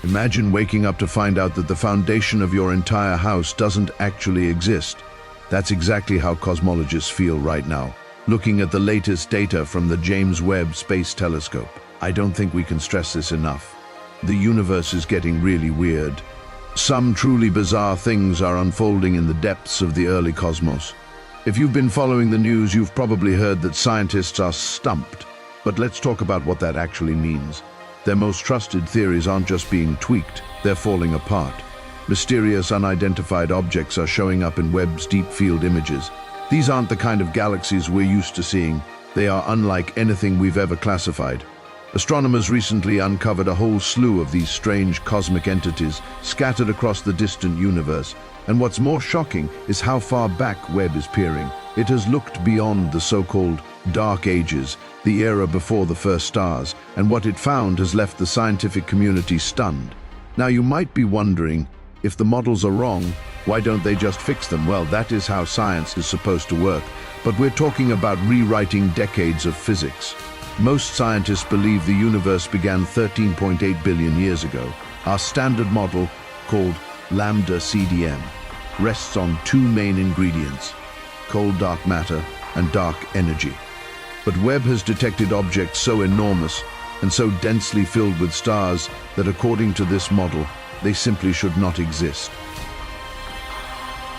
Imagine waking up to find out that the foundation of your entire house doesn't actually exist. That's exactly how cosmologists feel right now, looking at the latest data from the James Webb Space Telescope. I don't think we can stress this enough. The universe is getting really weird. Some truly bizarre things are unfolding in the depths of the early cosmos. If you've been following the news, you've probably heard that scientists are stumped. But let's talk about what that actually means. Their most trusted theories aren't just being tweaked, they're falling apart. Mysterious unidentified objects are showing up in Webb's deep field images. These aren't the kind of galaxies we're used to seeing. They are unlike anything we've ever classified. Astronomers recently uncovered a whole slew of these strange cosmic entities scattered across the distant universe. And what's more shocking is how far back Webb is peering. It has looked beyond the so-called Dark Ages, the era before the first stars, and what it found has left the scientific community stunned. Now you might be wondering, if the models are wrong, why don't they just fix them? Well, that is how science is supposed to work, but we're talking about rewriting decades of physics. Most scientists believe the universe began 13.8 billion years ago. Our standard model, called lambda CDM, rests on two main ingredients: cold dark matter and dark energy. But Webb has detected objects so enormous and so densely filled with stars that, according to this model, they simply should not exist.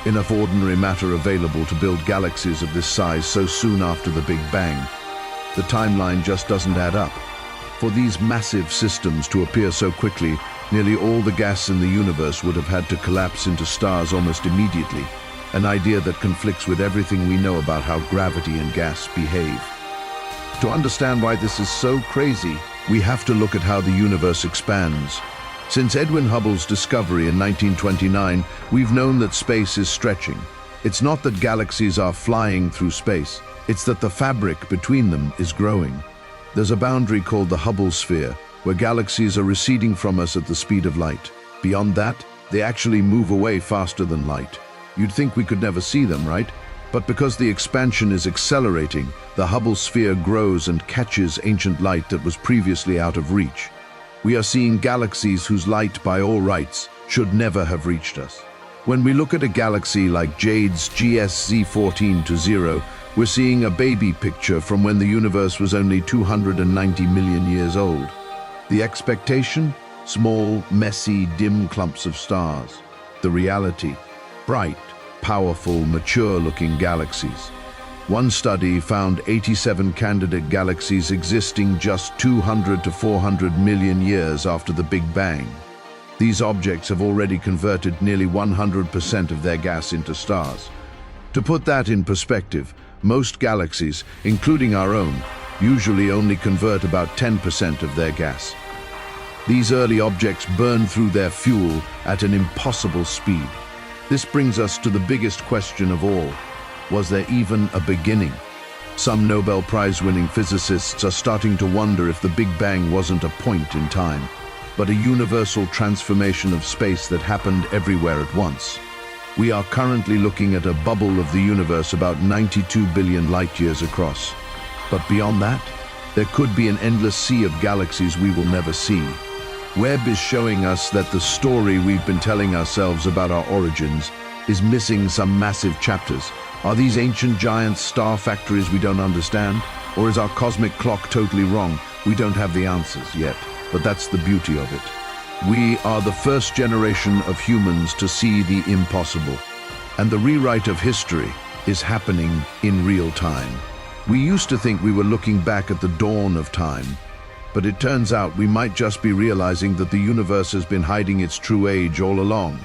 Enough ordinary matter available to build galaxies of this size so soon after the Big Bang. The timeline just doesn't add up. For these massive systems to appear so quickly, nearly all the gas in the universe would have had to collapse into stars almost immediately, an idea that conflicts with everything we know about how gravity and gas behave. To understand why this is so crazy, we have to look at how the universe expands. Since Edwin Hubble's discovery in 1929, we've known that space is stretching. It's not that galaxies are flying through space, it's that the fabric between them is growing. There's a boundary called the Hubble sphere, where galaxies are receding from us at the speed of light. Beyond that, they actually move away faster than light. You'd think we could never see them, right? But because the expansion is accelerating, the Hubble sphere grows and catches ancient light that was previously out of reach. We are seeing galaxies whose light, by all rights, should never have reached us. When we look at a galaxy like Jade's GSZ14-0, we're seeing a baby picture from when the universe was only 290 million years old. The expectation? Small, messy, dim clumps of stars. The reality? Bright, powerful, mature-looking galaxies. One study found 87 candidate galaxies existing just 200 to 400 million years after the Big Bang. These objects have already converted nearly 100% of their gas into stars. To put that in perspective, most galaxies, including our own, usually only convert about 10% of their gas. These early objects burn through their fuel at an impossible speed. This brings us to the biggest question of all. Was there even a beginning? Some Nobel Prize-winning physicists are starting to wonder if the Big Bang wasn't a point in time, but a universal transformation of space that happened everywhere at once. We are currently looking at a bubble of the universe about 92 billion light-years across. But beyond that, there could be an endless sea of galaxies we will never see. Webb is showing us that the story we've been telling ourselves about our origins is missing some massive chapters. Are these ancient giants star factories we don't understand? Or is our cosmic clock totally wrong? We don't have the answers yet, but that's the beauty of it. We are the first generation of humans to see the impossible, and the rewrite of history is happening in real time. We used to think we were looking back at the dawn of time, but it turns out we might just be realizing that the universe has been hiding its true age all along.